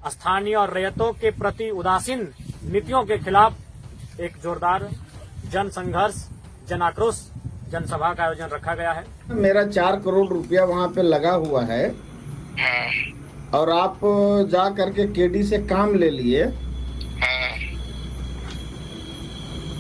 स्थानीय और रैयतों के प्रति उदासीन नीतियों के खिलाफ एक जोरदार जन संघर्ष, जन आक्रोश जनसभा का आयोजन रखा गया है। मेरा 4 करोड़ रुपया वहाँ पे लगा हुआ है और आप जा करके केडी से काम ले लिए।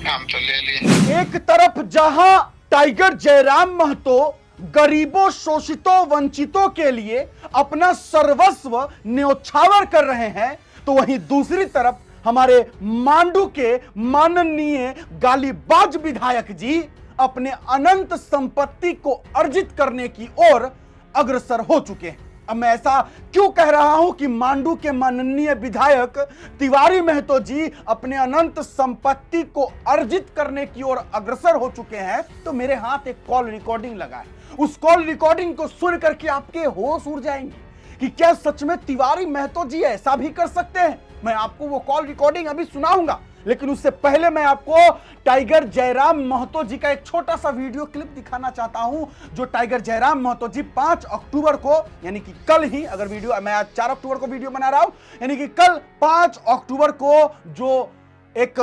काम तो ले लिए। एक तरफ जहां टाइगर जयराम महतो गरीबों, शोषितों, वंचितों के लिए अपना सर्वस्व न्योछावर कर रहे हैं, तो वहीं दूसरी तरफ हमारे मांडू के माननीय गालीबाज विधायक जी अपने अनंत संपत्ति को अर्जित करने की ओर अग्रसर हो चुके हैं। अब मैं ऐसा क्यों कह रहा हूं कि मांडू के माननीय विधायक तिवारी महतो जी अपने अनंत संपत्ति को अर्जित करने की ओर अग्रसर हो चुके हैं, तो मेरे हाथ एक कॉल रिकॉर्डिंग लगा है। उस कॉल रिकॉर्डिंग को सुन करके आपके होश उड़ जाएंगे कि क्या सच में तिवारी महतो जी ऐसा भी कर सकते हैं। मैं आपको वो कॉल रिकॉर्डिंग अभी सुनाऊंगा, लेकिन उससे पहले मैं आपको टाइगर जयराम महतो जी का एक छोटा सा वीडियो क्लिप दिखाना चाहता हूं, जो टाइगर जयराम महतो जी 5 अक्टूबर को, यानी कि कल ही, अगर वीडियो मैं आज 4 अक्टूबर को वीडियो बना रहा हूं, यानी कि कल 5 अक्टूबर को जो एक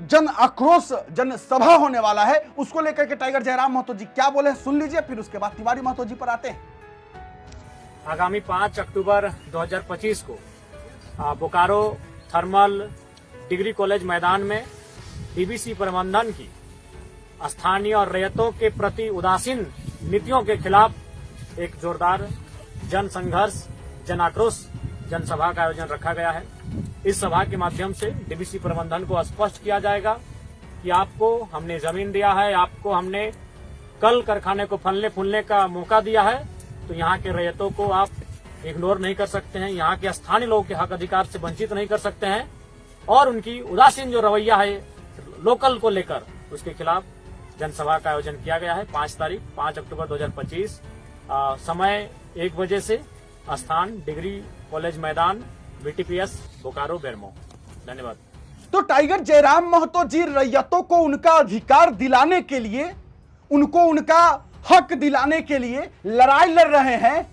जन आक्रोश जन सभा होने वाला है, उसको लेकर के टाइगर जयराम महतो जी क्या बोले सुन लीजिए, फिर उसके बाद तिवारी महतो जी पर आते हैं। आगामी 5 अक्टूबर 2025 को बोकारो थर्मल डिग्री कॉलेज मैदान में डीबीसी प्रबंधन की स्थानीय और रैयतों के प्रति उदासीन नीतियों के खिलाफ एक जोरदार जन संघर्ष, जन आक्रोश जनसभा का आयोजन रखा गया है। इस सभा के माध्यम से डीबीसी प्रबंधन को स्पष्ट किया जाएगा कि आपको हमने जमीन दिया है, आपको हमने कल कारखाने को फलने फूलने का मौका दिया है, तो यहाँ के रैयतों को आप इग्नोर नहीं कर सकते हैं, यहाँ के स्थानीय लोगों के हक अधिकार से वंचित नहीं कर सकते हैं, और उनकी उदासीन जो रवैया है लोकल को लेकर, उसके खिलाफ जनसभा का आयोजन किया गया है। 5 अक्टूबर 2025, समय 1 बजे से, स्थान डिग्री कॉलेज मैदान, बीटीपीएस बोकारो बेरमो। धन्यवाद। तो टाइगर जयराम महतो जी रैयतों को उनका अधिकार दिलाने के लिए, उनको उनका हक दिलाने के लिए लड़ाई लड़ रहे हैं,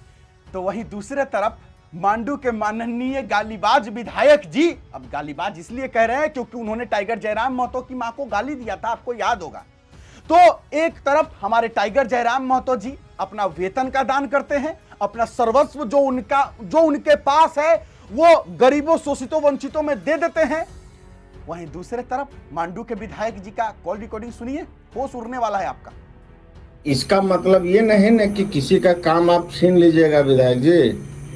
तो वहीं दूसरे तरफ मांडू के माननीय गालीबाज विधायक जी, अब गालीबाज इसलिए कह रहे हैं क्योंकि उन्होंने टाइगर जयराम महतो की मां को गाली दिया था, आपको याद होगा। तो एक तरफ हमारे टाइगर जयराम महतो जी अपना वेतन का दान करते हैं, अपना सर्वस्व जो उनके पास है वो गरीबों, शोषितों, वंचितों में दे देते हैं। वहीं दूसरे तरफ मांडू के विधायक जी का कॉल रिकॉर्डिंग सुनिए, होश उड़ने वाला है आपका। इसका मतलब ये नहीं ना कि किसी का काम आप छीन लीजिएगा विधायक जी।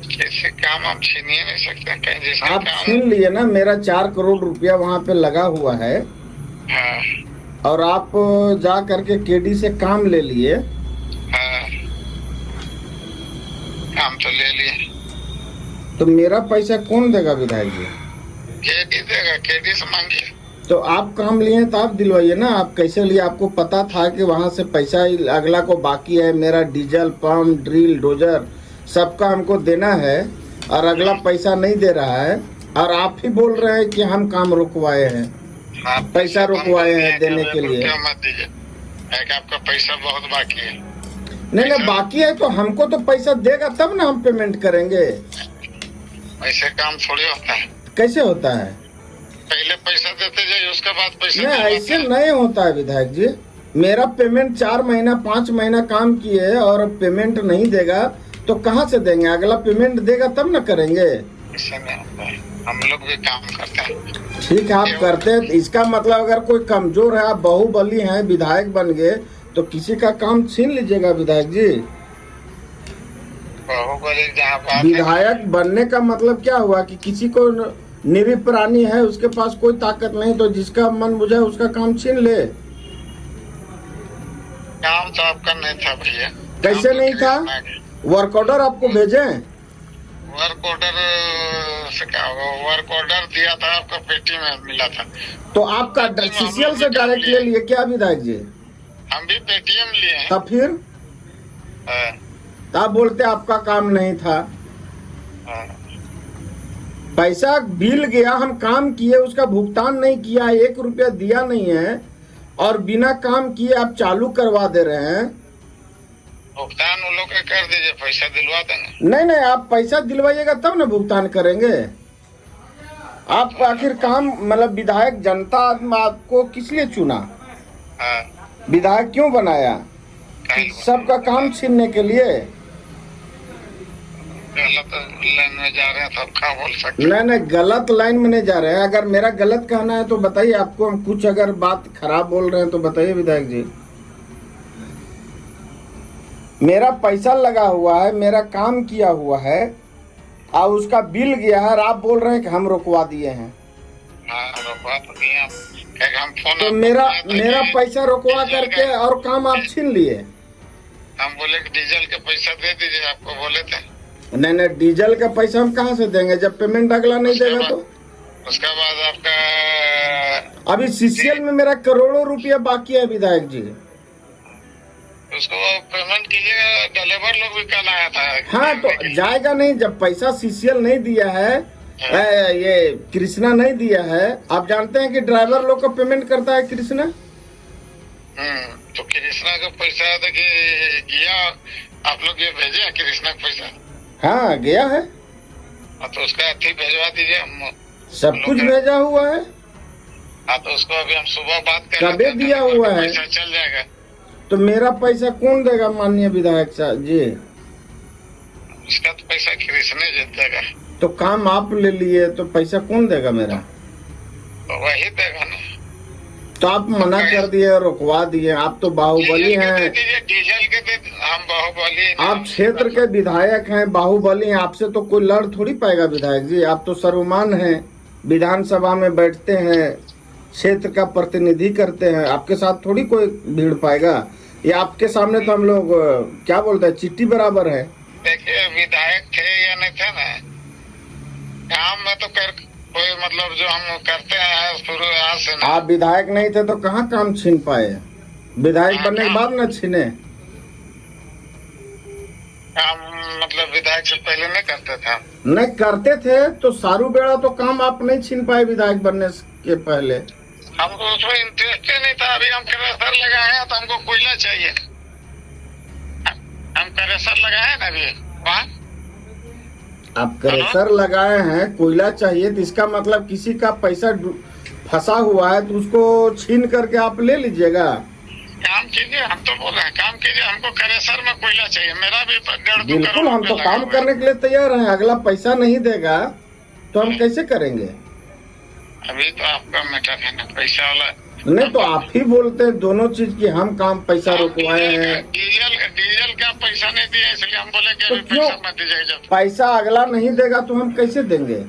कैसे काम आप छीन ही नहीं सकते, कहीं जिसका आप काम छीन लिए ना। मेरा 4 करोड़ रुपया वहाँ पे लगा हुआ है और आप जा करके केडी से काम ले लिए। काम तो ले लिए, तो मेरा पैसा कौन देगा विधायक जी? केडी देगा, केडी से मांगिए। तो आप काम लिए तो आप दिलवाइए ना। आप कैसे लिए? आपको पता था कि वहाँ से पैसा अगला को बाकी है, मेरा डीजल पंप, ड्रिल, डोजर सबका हमको देना है और अगला पैसा नहीं दे रहा है, और आप ही बोल रहे हैं कि हम काम रुकवाए हैं, पैसा रुकवाए हैं देने के लिए। मत दीजिए, आपका पैसा बहुत बाकी है। नहीं, बाकी है तो हमको तो पैसा देगा तब ना हम पेमेंट करेंगे। ऐसे काम थोड़ी होता है। कैसे होता है? पहले पैसा देते जाइए, उसके बाद पैसा नहीं, ऐसे नहीं होता है विधायक जी। मेरा पेमेंट 4 महीना 5 महीना काम किए और पेमेंट नहीं देगा तो कहाँ से देंगे? अगला पेमेंट देगा तब ना करेंगे। ऐसा नहीं होता है, हम लोग भी काम करते हैं। ठीक है, आप करते हैं। इसका मतलब अगर कोई कमजोर है, आप बाहुबली हैं, विधायक बन गए, तो किसी का काम छीन लीजिएगा विधायक जी। बाहुबली जहाँ बात है, विधायक बनने का मतलब क्या हुआ कि किसी को निरीह प्राणी है, उसके पास कोई ताकत नहीं, तो जिसका मन बुझाए उसका काम छीन ले। काम तो आपका नहीं था भैया। कैसे नहीं था? वर्क ऑर्डर आपको भेजे? वर्क ऑर्डर से क्या होगा? वर्क ऑर्डर दिया था, आपका पेटी में मिला था। तो आपका सीसीएल से डायरेक्ट ले लिए क्या विधायक जी? हम भी पेटीएम लिए हैं। तब फिर आप बोलते आपका काम नहीं था। पैसा बिल गया, हम काम किए, उसका भुगतान नहीं किया, 1 रुपया दिया नहीं है, और बिना काम किए आप चालू करवा दे रहे हैं। भुगतान वो लोग कर दीजिए, पैसा दिलवा देंगे। नहीं, आप पैसा दिलवाइएगा तब ना भुगतान करेंगे। आप आखिर काम मतलब विधायक जनता आपको किस लिए चुना? हाँ, विधायक क्यों बनाया? कहीं सबका काम छीनने के लिए? गलत लाइन में जा रहे हैं तब क्या बोल सकते? नहीं, गलत लाइन में नहीं जा रहे हैं। अगर मेरा गलत कहना है तो बताइए, आपको हम कुछ अगर बात खराब बोल रहे हैं तो बताइए विधायक जी। मेरा पैसा लगा हुआ है, मेरा काम किया हुआ है और उसका बिल गया है और आप बोल रहे हैं कि हम रुकवा दिए हैं। हाँ, रुकवा तो दिए हम। एक हम फोन तो आपको मेरा किए थे मेरा कि पैसा रुकवा डीजल करके का- और काम आप छीन लिए। हम बोले कि डीजल के पैसा दे दीजिए, आपको बोले थे। नहीं, डीजल का पैसा हम कहाँ से देंगे जब पेमेंट अगला नहीं देगा तो? उसके बाद आपका अभी सीसीएल में मेरा करोड़ों रुपया बाकी है विधायक जी। उसको पेमेंट कीजिएगा। डिलीवर लोग भी कल आया था। हाँ, तो जाएगा नहीं जब पैसा सीसीएल नहीं दिया है, ये कृष्णा नहीं दिया है। आप जानते हैं कि ड्राइवर लोग को पेमेंट करता है कृष्णा। तो कृष्णा का पैसा देखिए गया, आप लोग ये भेजे हैं कृष्णा का पैसा? हाँ, गया है, हाँ, तो उसका अथी भेजवा दीजिए। हम सब कुछ भेजा हुआ है। हाँ, तो उसको अभी हम सुबह बात कर कभी दिया हुआ है। पैसा चल जाएगा। तो मेरा पैसा कौन देगा माननीय विधायक साहब जी? उसका तो पैसा कृष्ण जीत देगा। तो काम आप ले लिए तो पैसा कौन देगा मेरा? तो वही देगा ना। तो आप मना कर दिए, रुकवा दिए। आप तो बाहुबली हैं, डीजल के दे, हम बाहुबली। आप क्षेत्र के विधायक हैं, बाहुबली हैं। आपसे तो कोई लड़ थोड़ी पाएगा विधायक जी। आप तो सर्वमान्य हैं, विधानसभा में बैठते हैं, क्षेत्र का प्रतिनिधि करते हैं। आपके साथ थोड़ी कोई भीड़ पाएगा। ये आपके सामने तो हम लोग क्या बोलते हैं, चिट्ठी बराबर है। देखिए, विधायक थे या नहीं थे ना, काम में तो कर कोई मतलब जो हम करते हैं शुरू आज से ना। आप विधायक नहीं थे तो कहाँ काम छीन पाए? विधायक बनने के बाद न छीने। काम मतलब विधायक से पहले नहीं करते थे। नहीं करते थे तो सारू बेड़ा तो काम आप नहीं छीन पाए विधायक बनने के पहले। हमको उसमें इंटरेस्ट ही नहीं था। अभी हम क्रेशर लगाए हैं तो हमको कोयला चाहिए। हम क्रेशर लगाए हैं ना अभी वहाँ। आप क्रेशर लगाए हैं, कोयला चाहिए, तो इसका मतलब किसी का पैसा फंसा हुआ है तो उसको छीन करके आप ले लीजिएगा। काम कीजिए, हम तो बोल रहे हैं काम कीजिए। हमको क्रेशर में कोयला चाहिए। मेरा भी 1.5-2 बिल्कुल, करोड़ हम तो रुपया काम लगा हुआ करने के लिए तैयार हैं। अगला पैसा नहीं देगा तो हम कैसे करेंगे? है। अभी तो आपका मैटर है ना, पैसा वाला। नहीं तो आप ही बोलते हैं दोनों चीज की हम काम पैसा रुकवाए हैं। डीजल का पैसा नहीं दिया, इसलिए हम बोले कि तो अभी क्यों? पैसा मत दीजिए जब। पैसा अगला नहीं देगा तो हम कैसे देंगे?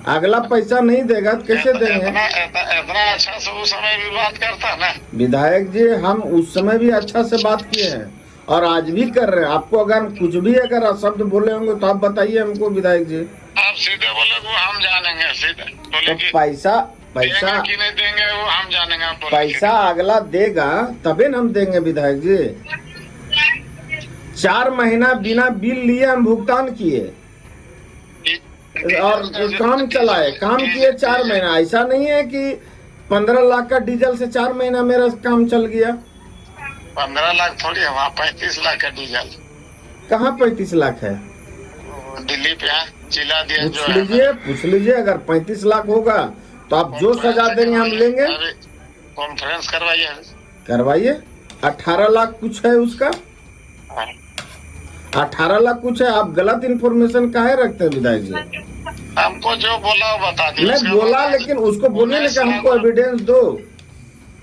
अगला पैसा नहीं देगा तो कैसे देंगे? इतना अच्छा से उस समय भी बात करता ना विधायक जी, हम उस समय भी अच्छा से बात किए हैं और आज भी कर रहे हैं। आपको अगर कुछ भी अगर शब्द बोले होंगे तो आप बताइए हमको विधायक जी। आप सीधे बोले वो हम जानेंगे। सीधे बोले तो कि पैसा देंगे कि नहीं देंगे वो हम जानेंगे। आप बोले पैसा अगला देगा तबे न हम देंगे विधायक जी। 4 महीना बिना बिल लिए हम भुगतान किए और काम चलाए, काम किए 4 महीना। ऐसा नहीं है कि 15 लाख का डीजल से 4 महीना मेरा काम चल गया। 15 लाख थोड़ी है, वहाँ 35 लाख का डीजल। कहाँ 35 लाख है? दिल्ली पे है, जिला दिया जो पूछ लीजिए अगर 35 लाख होगा तो आप जो सजा देंगे हम लेंगे। कॉन्फ्रेंस करवाइए। करवाइए। 18 लाख कुछ है उसका, 18 लाख कुछ है। आप गलत इन्फॉर्मेशन काहे रखते हैं विधायक जी? हमको जो बोला वो बता दिया। नहीं बोला, लेकिन उसको बोलिए ना कि हमको एविडेंस दो।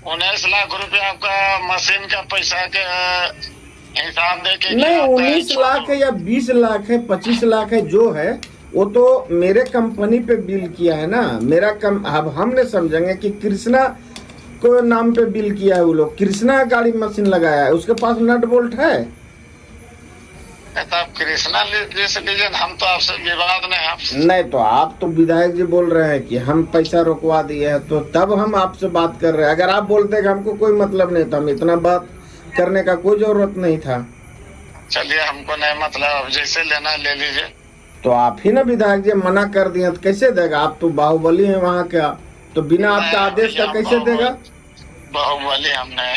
19 लाख रुपया आपका मशीन का पैसा के हिसाब दे के नहीं 19 लाख है या 20 लाख है 25 लाख है जो है वो तो मेरे कंपनी पे बिल किया है ना। मेरा अब हमने समझेंगे कि कृष्णा को नाम पे बिल किया है वो लोग। कृष्णा गाड़ी मशीन लगाया है, उसके पास नट बोल्ट है। आप कृष्णा जैसे लीजिए, हम तो आपसे विवाद नहीं है आपसे। नहीं तो आप तो विधायक जी बोल रहे हैं कि हम पैसा रुकवा दिए हैं तो तब हम आपसे बात कर रहे हैं। अगर आप बोलते कि हमको कोई मतलब नहीं था, हम इतना बात करने का कोई जरूरत नहीं था। चलिए, हमको नहीं मतलब, अब जैसे लेना ले लीजिए। तो आप ही ना विधायक जी मना कर दिए तो कैसे देगा? आप तो बाहुबली हैं वहाँ का, तो बिना आपका आदेश का कैसे देगा? बाहुबली हमने।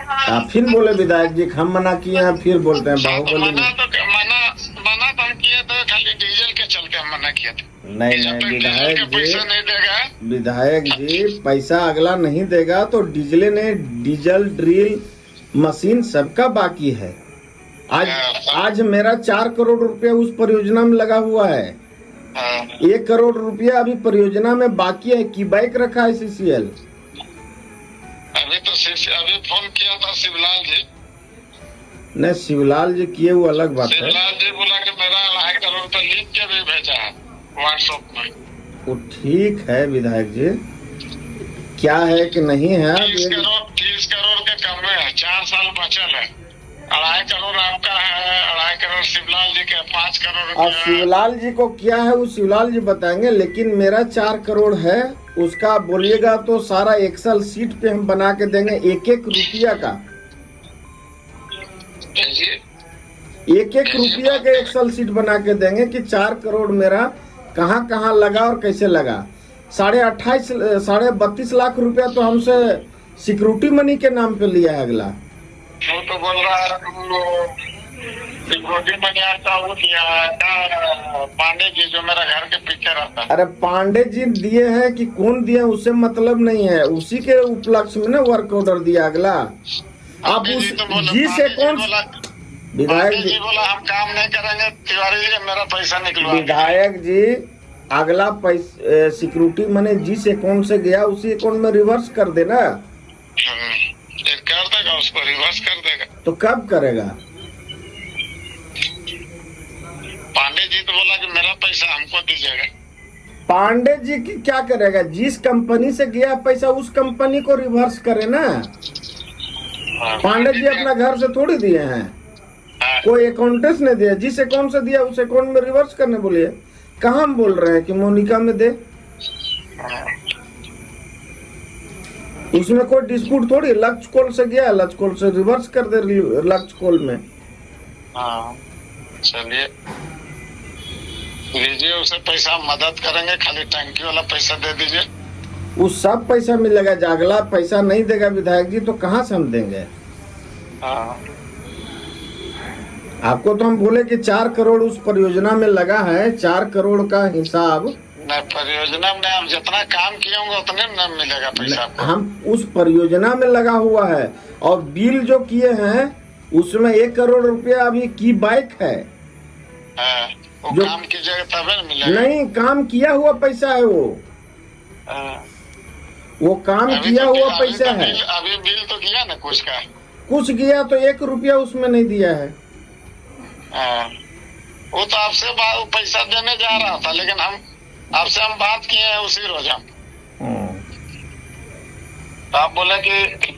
आप फिर बोले विधायक जी हम मना किए हैं, फिर बोलते हैं बाहुबली मना तो हम किए तो खाली डीजल के चलते मना किया था। नहीं जब नहीं तक डीजल विधायक का पैसा जी, नहीं देगा, विधायक जी पैसा अगला नहीं देगा तो डीजल ड्रिल मशीन सबका बाकी है। आज मेरा 4 करोड़ रुपया उस परियोजना में लगा हुआ है। 1 करोड़ रुपया अभी परियोजना में बाकी है कि बाइक रखा है CCL। अभी फोन किया था शिवलाल जी। नहीं शिवलाल जी किए वो अलग बात है। शिवलाल जी बोला कि मेरा 2.5 करोड़ रुपया लिख के भी भेजा है व्हाट्सएप में। वो ठीक है विधायक जी, क्या है कि नहीं है 30 करोड़ के कम में है, 4 साल बचल है। 2.5 करोड़ आपका है, 2.5 करोड़ शिवलाल जी के, 5 करोड़ अब रुपया शिवलाल जी को क्या है वो शिवलाल जी बताएंगे, लेकिन मेरा 4 करोड़ है उसका बोलिएगा तो सारा एक्सेल सीट पे हम बना के देंगे 1-1 रुपया का, जी। 1-1 रुपया के एक्सेल सीट बना के देंगे कि 4 करोड़ मेरा कहाँ कहाँ लगा और कैसे लगा। 32.5 लाख रुपया तो हमसे सिक्योरिटी मनी के नाम पे लिया है अगला। वो तो बोल रहा है सिक्योरिटी मनी आता वो दिया है पांडे जी जो मेरा घर के पीछे रहता है। अरे पांडे जी दिए हैं कि कौन दिए उससे मतलब नहीं है, उसी के उपलक्ष्य में ना वर्क ऑर्डर दिया अगला। आप उस जी से कौन विधायक जी बोला हम काम नहीं करेंगे, तिवारी जी मेरा पैसा निकलवा। विधायक जी अगला पैसा सिक्योरिटी मनी जिस अकाउंट से गया उसी अकाउंट में रिवर्स कर देना। कर देगा, उसको रिवर्स कर देगा। तो कब करेगा? पांडे जी तो बोला कि मेरा पैसा हमको दीजिएगा। पांडे जी की क्या करेगा? जिस कंपनी से गया पैसा उस कंपनी को रिवर्स करे ना। पांडे जी अपना घर से थोड़ी दिए हैं, कोई अकाउंटेंट ने दिया, जिस अकाउंट से दिया उस अकाउंट में रिवर्स करने बोलिए। कहाँ हम बोल रहे हैं कि मोनिका में दे, उसमें कोई डिस्प्यूट थोड़ी। लक्ष्य कॉल से गया, लक्ष्य कॉल से रिवर्स कर दे लक्ष्य कॉल में। हाँ चलिए लीजिए उसे पैसा, मदद करेंगे, खाली टंकी वाला पैसा दे दीजिए। उस सब पैसा मिलेगा, जागला पैसा नहीं देगा विधायक जी तो कहाँ से हम देंगे? हाँ आपको तो हम बोले कि 4 करोड़ उस परियोजना में लगा है, 4 करोड़ का हिसाब नहीं, परियोजना में आप जितना काम किए होंगे उतने न मिलेगा पैसा आपको। हम उस परियोजना में लगा हुआ है और बिल जो किए हैं उसमें 1 करोड़ रुपया अभी की बाइक है। हाँ, वो जो काम कीजिएगा तभी न मिलेगा। नहीं, काम किया हुआ पैसा है हाँ। वो काम किया हुआ पैसा है। अभी बिल तो किया ना कुछ का, कुछ किया तो 1 रुपया उसमें नहीं दिया है। हाँ। वो तो आपसे पैसा देने जा रहा था, लेकिन आपसे हम बात किए हैं उसी रोज हम। तो आप बोले कि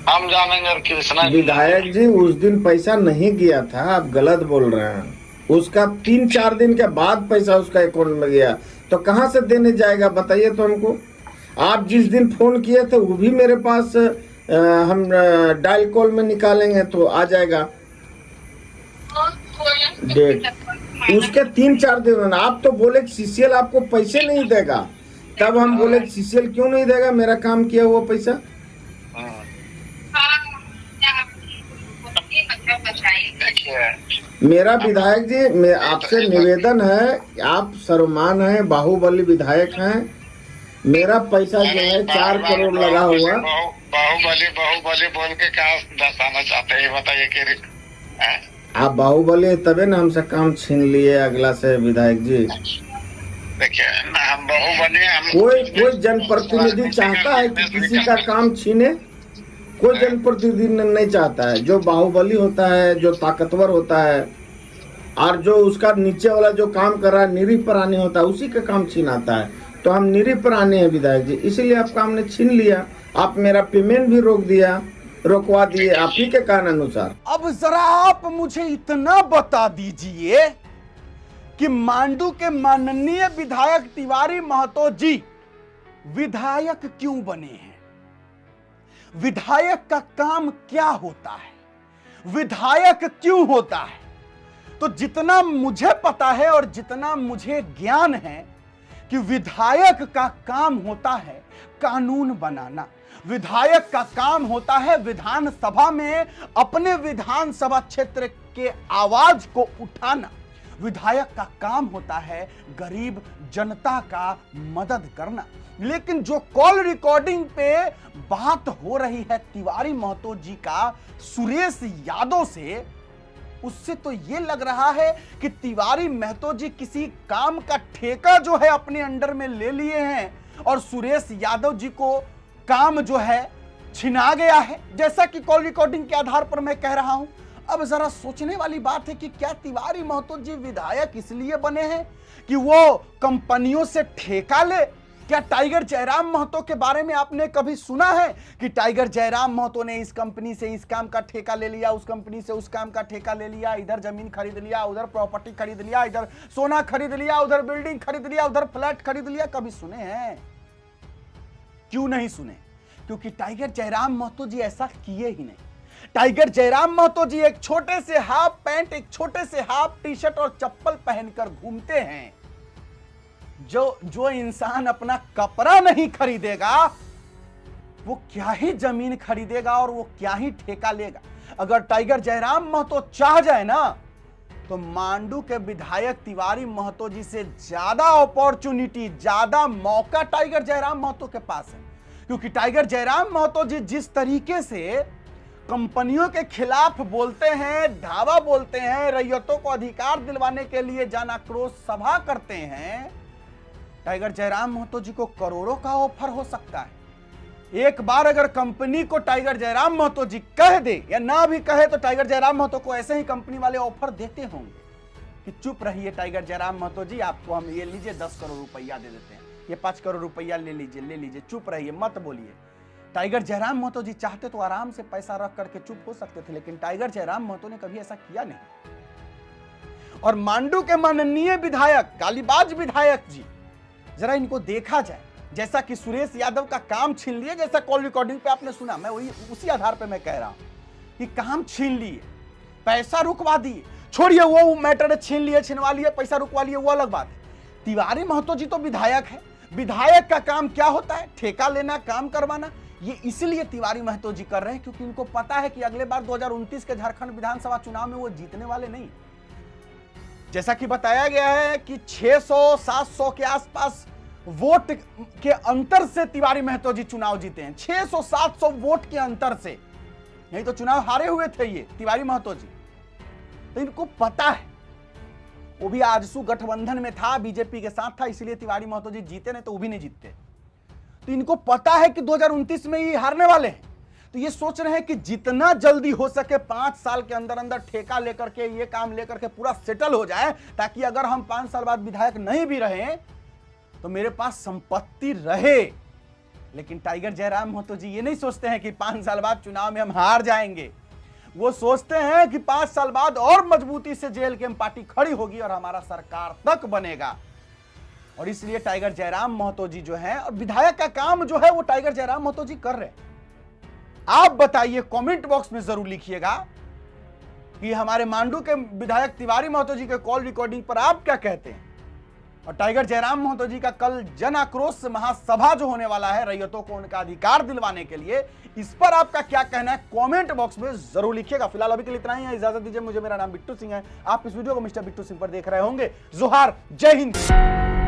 हम जानेंगे कृष्णा। विधायक जी उस दिन पैसा नहीं गया था, आप गलत बोल रहे हैं। उसका 3-4 दिन के बाद पैसा उसका अकाउंट में गया, तो कहाँ से देने जाएगा बताइए तो हमको। आप जिस दिन फोन किए थे वो भी मेरे पास हम डायल कॉल में निकालेंगे तो आ जाएगा डेट। उसके 3-4 दिन आप तो बोले CCL आपको पैसे नहीं देगा, तब हम बोले CCL क्यों नहीं देगा मेरा काम किया हुआ पैसा। मेरा विधायक जी मैं आपसे निवेदन है, आप सर्वमान हैं, बाहुबली विधायक हैं, मेरा पैसा जो है 4 करोड़ लगा हुआ। बाहुबली बोल के क्या दर्शाना चाहते हैं बताइए कि आप बाहुबली तबे ना हमसे काम छीन लिए अगला से विधायक जी। देखिए हम बाहुबली, कोई जनप्रतिनिधि चाहता है कि किसी का काम छीने? कोई जनप्रतिनिधि नहीं चाहता है। जो बाहुबली होता है, जो ताकतवर होता है और जो उसका नीचे वाला जो काम कर रहा है निरीह प्राणी होता है, उसी का काम छीनाता है। तो हम निरीह प्राणी हैं विधायक जी, इसीलिए आपका हमने छीन लिया। आप मेरा पेमेंट भी रोकवा दिए आप ही के कारण अनुसार। अब जरा आप मुझे इतना बता दीजिए कि मांडू के माननीय विधायक तिवारी महतो जी विधायक क्यों बने हैं? विधायक का काम क्या होता है? विधायक क्यों होता है? तो जितना मुझे पता है और जितना मुझे ज्ञान है कि विधायक का काम होता है कानून बनाना, विधायक का काम होता है विधानसभा में अपने विधानसभा क्षेत्र के आवाज को उठाना, विधायक का काम होता है गरीब जनता का मदद करना। लेकिन जो कॉल रिकॉर्डिंग पे बात हो रही है तिवारी महतो जी का सुरेश यादव से, उससे तो यह लग रहा है कि तिवारी महतो जी किसी काम का ठेका जो है अपने अंडर में ले लिए हैं और सुरेश यादव जी को काम जो है छिना गया है, जैसा कि कॉल रिकॉर्डिंग के आधार पर मैं कह रहा हूं। अब जरा सोचने वाली बात है कि क्या तिवारी महतो जी विधायक इसलिए बने हैं कि वो कंपनियों से ठेका ले? क्या टाइगर जयराम महतो के बारे में आपने कभी सुना है कि टाइगर जयराम महतो ने इस कंपनी से इस काम का ठेका ले लिया, उस कंपनी से उस काम का ठेका ले लिया, इधर जमीन खरीद लिया, उधर प्रॉपर्टी खरीद लिया, इधर सोना खरीद लिया, उधर बिल्डिंग खरीद लिया, उधर फ्लैट खरीद लिया? कभी सुने हैं? क्यों नहीं सुने? क्योंकि टाइगर जयराम महतो जी ऐसा किए ही नहीं। टाइगर जयराम महतो जी एक छोटे से हाफ पैंट, एक छोटे से हाफ टी शर्ट और चप्पल पहनकर घूमते हैं। जो इंसान अपना कपड़ा नहीं खरीदेगा वो क्या ही जमीन खरीदेगा और वो क्या ही ठेका लेगा। अगर टाइगर जयराम महतो चाह जाए ना तो मांडू के विधायक तिवारी महतो जी से ज्यादा अपॉर्चुनिटी, ज्यादा मौका टाइगर जयराम महतो के पास है। क्योंकि टाइगर जयराम महतो जी जिस तरीके से कंपनियों के खिलाफ बोलते हैं, धावा बोलते हैं, रैयतों को अधिकार दिलवाने के लिए जन आक्रोश सभा करते हैं, टाइगर जयराम महतो जी को करोड़ों का ऑफर हो सकता है। एक बार अगर कंपनी को टाइगर जयराम महतो जी कह दे या ना भी कहे तो टाइगर जयराम महतो को ऐसे ही कंपनी वाले ऑफर देते होंगे कि चुप रहिए टाइगर जयराम महतो जी, आपको हम ये लीजिए 10 करोड़ रुपया दे देते हैं, ये 5 करोड़ रुपया ले लीजिए, चुप रहिए, मत बोलिए। टाइगर जयराम महतो जी चाहते तो आराम से पैसा रख करके चुप हो सकते थे, लेकिन टाइगर जयराम महतो ने कभी ऐसा किया नहीं। और मांडू के माननीय विधायक, गालीबाज विधायक जी, जरा इनको देखा जाए। जैसा कि सुरेश यादव का काम छीन लिए, जैसा कॉल रिकॉर्डिंग पे आपने सुना, मैं वही उसी आधार पे मैं कह रहा हूं कि काम छीन लिए, पैसा रुकवा दिए। छोड़िए वो मैटर, छीन लिए, छिनवा लिए, पैसा रुकवा लिए, वो अलग बात है। तिवारी महतो जी तो विधायक है। विधायक का काम क्या होता है? ठेका लेना, काम करवाना। ये इसलिए तिवारी महतो जी कर रहे हैं क्योंकि उनको पता है कि अगले बार 2029 के झारखंड विधानसभा चुनाव में वो जीतने वाले नहीं। जैसा कि बताया गया है कि 600-700 के आसपास वोट के अंतर से तिवारी महतो जी चुनाव जीते हैं। 600-700 वोट के अंतर से, नहीं तो चुनाव हारे हुए थे ये तिवारी महतो जी। तो इनको पता है, वो भी आजसू गठबंधन में था, बीजेपी के साथ था, इसलिए तिवारी महतो जी जीते, नहीं तो वो भी नहीं जीतते। तो इनको पता है कि 2029 में ये हारने वाले हैं। तो ये सोच रहे हैं कि जितना जल्दी हो सके 5 साल के अंदर अंदर ठेका लेकर के, ये काम लेकर के पूरा सेटल हो जाए, ताकि अगर हम 5 साल बाद विधायक नहीं भी रहे तो मेरे पास संपत्ति रहे। लेकिन टाइगर जयराम महतो जी ये नहीं सोचते हैं कि 5 साल बाद चुनाव में हम हार जाएंगे। वो सोचते हैं कि 5 साल बाद और मजबूती से जेल की पार्टी खड़ी होगी और हमारा सरकार तक बनेगा। और इसलिए टाइगर जयराम महतो जी जो है, और विधायक का काम जो है वो टाइगर जयराम महतो जी कर रहे हैं। आप बताइए, कमेंट बॉक्स में जरूर लिखिएगा कि हमारे मांडू के विधायक तिवारी महतो जी के कॉल रिकॉर्डिंग पर आप क्या कहते हैं। और टाइगर जयराम महतो जी का कल जन आक्रोश महासभा जो होने वाला है रैयतों को उनका अधिकार दिलवाने के लिए, इस पर आपका क्या कहना है कमेंट बॉक्स में जरूर लिखिएगा। फिलहाल अभी के लिए इतना ही है, इजाजत दीजिए मुझे। मेरा नाम बिट्टू सिंह है। आप इस वीडियो को मिस्टर बिट्टू सिंह पर देख रहे होंगे। जोहार, जय हिंद।